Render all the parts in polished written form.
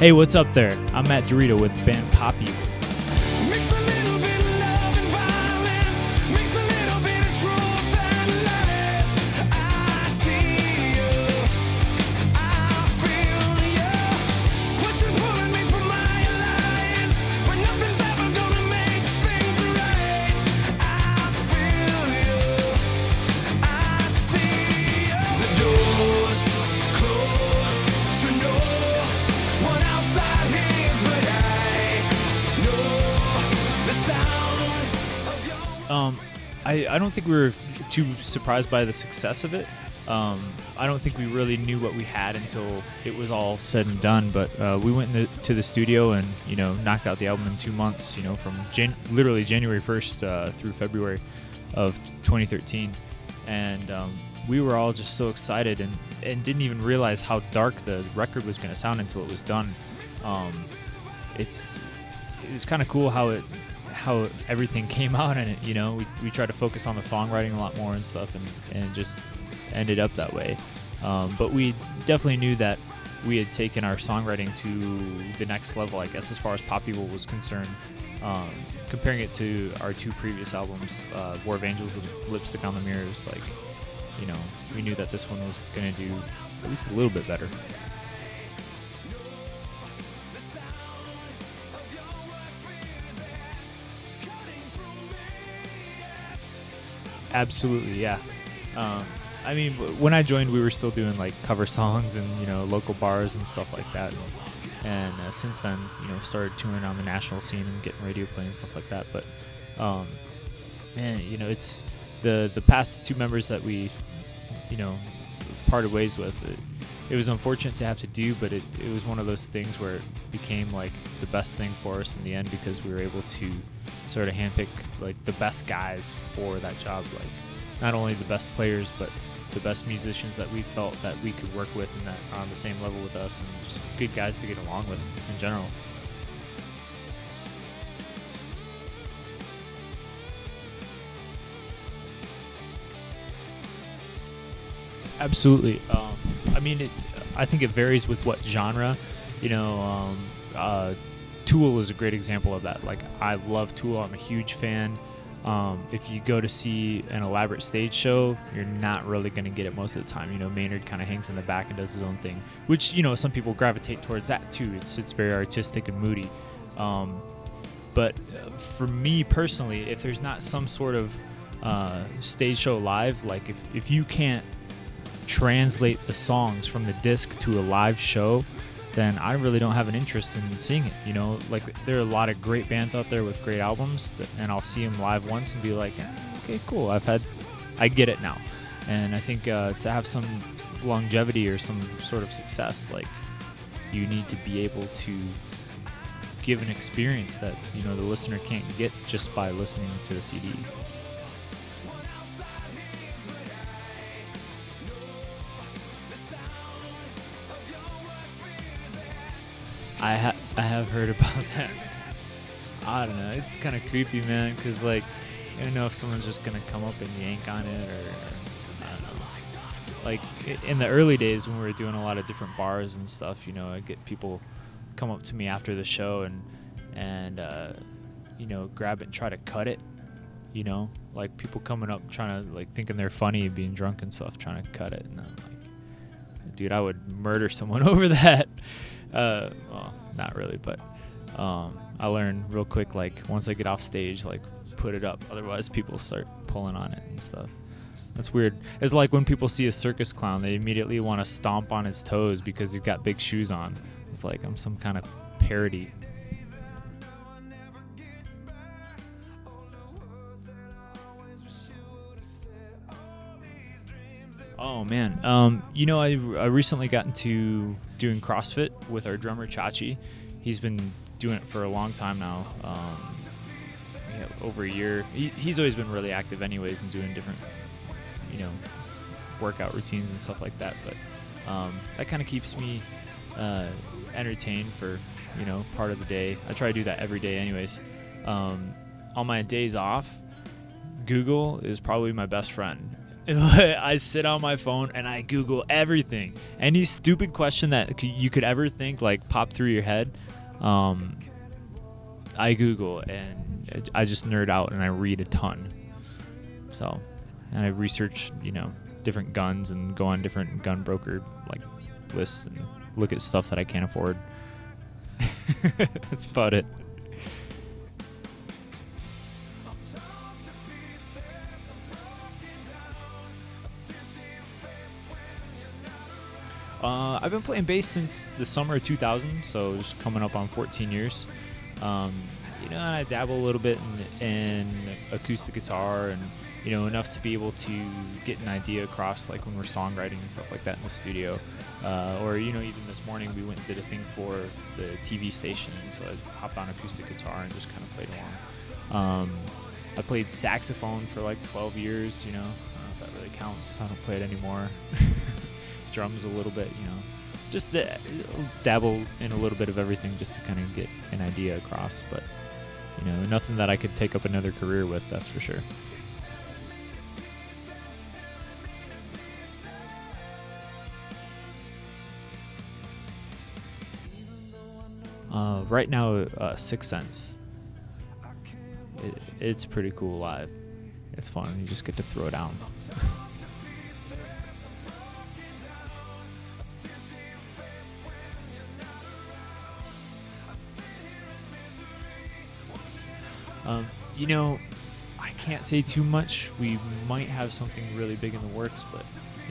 Hey, what's up there? I'm Matt DiRito with the band Poppy. Mix a little bit of love and violence. Mix a little bit of truth and lies. I see you. I feel you. Pushing, pulling me from my alliance. But nothing's ever gonna make things right. I feel you. I see you. The doors close, so no one outside hears, but I know the sound of your I don't think we were too surprised by the success of it. I don't think we really knew what we had until it was all said and done. But we went to the studio and knocked out the album in 2 months. From literally January 1st through February of 2013, and we were all just so excited and didn't even realize how dark the record was going to sound until it was done. It's kind of cool how everything came out, and we tried to focus on the songwriting a lot more and stuff, and it just ended up that way. But we definitely knew that we had taken our songwriting to the next level, I guess, as far as Pop Evil was concerned. Comparing it to our two previous albums, War of Angels and Lipstick on the Mirrors, we knew that this one was going to do at least a little bit better. Absolutely, yeah. I mean, when I joined, we were still doing cover songs and local bars and stuff like that. And since then, started touring on the national scene and getting radio play and stuff like that. But man, it's the past two members that we parted ways with. It was unfortunate to have to do, but it was one of those things where it became the best thing for us in the end, because we were able to sort of handpick the best guys for that job, not only the best players but the best musicians that we felt that we could work with and that are on the same level with us, and just good guys to get along with in general. Absolutely. I mean, I think it varies with what genre. Tool is a great example of that. I love Tool. I'm a huge fan. If you go to see an elaborate stage show, you're not really going to get it most of the time. Maynard kind of hangs in the back and does his own thing, which, some people gravitate towards that too. It's very artistic and moody. But for me personally, if there's not some sort of stage show live, if you can't translate the songs from the disc to a live show, then I really don't have an interest in seeing it. There are a lot of great bands out there with great albums, and I'll see them live once and be like, okay, cool, I get it now. And I think to have some longevity or some sort of success, you need to be able to give an experience that the listener can't get just by listening to the CD. I have heard about that. I don't know. It's kind of creepy, man, because I don't know if someone's just gonna come up and yank on it, or I don't know. In the early days when we were doing a lot of different bars and stuff, I'd get people come up to me after the show and grab it and try to cut it. People coming up trying to thinking they're funny and being drunk and stuff, trying to cut it, and I'm like, dude, I would murder someone over that. Well, not really, but I learned real quick, once I get off stage, put it up. Otherwise, people start pulling on it and stuff. That's weird. It's like when people see a circus clown, they immediately want to stomp on his toes because he's got big shoes on. It's like I'm some kind of parody. Oh man, I recently got into doing CrossFit with our drummer Chachi. He's been doing it for a long time now, over a year. He's always been really active anyways and doing different, workout routines and stuff like that. But that kind of keeps me entertained for part of the day. I try to do that every day anyways. On my days off, Google is probably my best friend. I sit on my phone and I Google everything. Any stupid question that you could ever think like pop through your head, I Google, and I just nerd out and I read a ton. So, and I research, different guns and go on different gun broker like lists and look at stuff that I can't afford. That's about it. I've been playing bass since the summer of 2000, so just coming up on 14 years. And I dabble a little bit in acoustic guitar, and enough to be able to get an idea across, like when we're songwriting and stuff like that in the studio. Or even this morning we went and did a thing for the TV station, and so I hopped on acoustic guitar and just kind of played along. I played saxophone for like 12 years. I don't know if that really counts. I don't play it anymore. Drums a little bit, just dabble in a little bit of everything just to kind of get an idea across, but nothing that I could take up another career with, that's for sure. Right now, 6 Cents. It's pretty cool live. It's fun. You just get to throw down. I can't say too much. We might have something really big in the works, but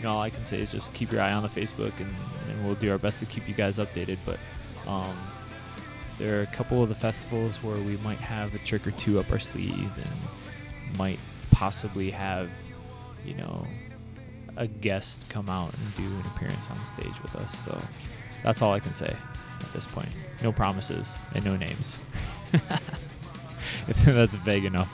all I can say is just keep your eye on the Facebook, and we'll do our best to keep you guys updated. But there are a couple of the festivals where we might have a trick or two up our sleeve, and might possibly have a guest come out and do an appearance on the stage with us. So that's all I can say at this point. No promises and no names. If that's vague enough.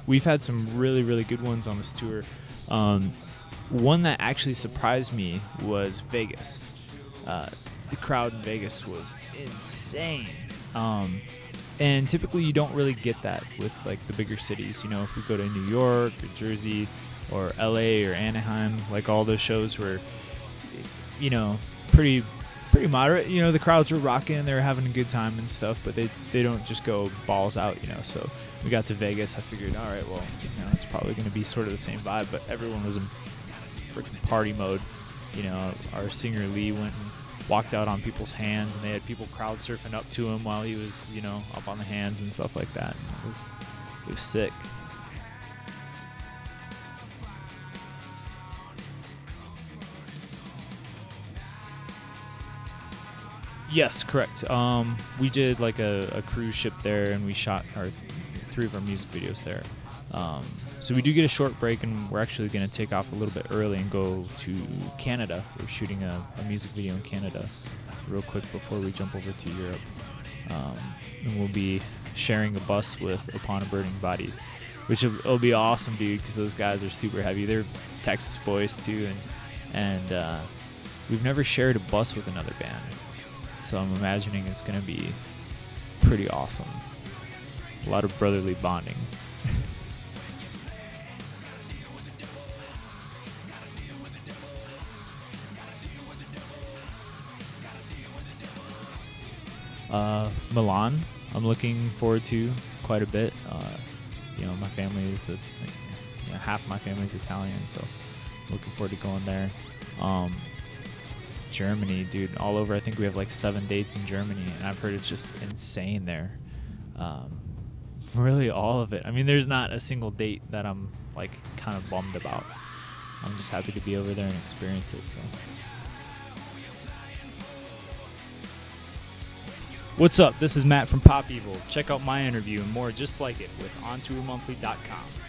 We've had some really, really good ones on this tour. One that actually surprised me was Vegas. The crowd in Vegas was insane. And typically you don't really get that with like the bigger cities. If we go to New York or Jersey or LA or Anaheim, like all those shows were pretty moderate. The crowds were rocking, they were having a good time and stuff, but they don't just go balls out. So we got to Vegas, I figured, all right, well, it's probably going to be sort of the same vibe, but everyone was in freaking party mode. Our singer Lee went and walked out on people's hands, and they had people crowd surfing up to him while he was up on the hands and stuff like that. It was sick. Yes, correct. We did like a cruise ship there, and we shot 3 of our music videos there. So we do get a short break, and we're actually going to take off a little bit early and go to Canada. We're shooting a music video in Canada real quick before we jump over to Europe. And we'll be sharing a bus with Upon a Burning Body, which will be awesome, dude, because those guys are super heavy. They're Texas boys too, and we've never shared a bus with another band. So I'm imagining it's going to be pretty awesome. A lot of brotherly bonding. Milan, I'm looking forward to quite a bit. My family is half my family is Italian, so looking forward to going there. Germany, dude, all over. I think we have like 7 dates in Germany, and I've heard it's just insane there. Really, all of it. I mean, there's not a single date that I'm like kind of bummed about. I'm just happy to be over there and experience it. So, what's up? This is Matt from Pop Evil. Check out my interview and more just like it with OnTourMonthly.com.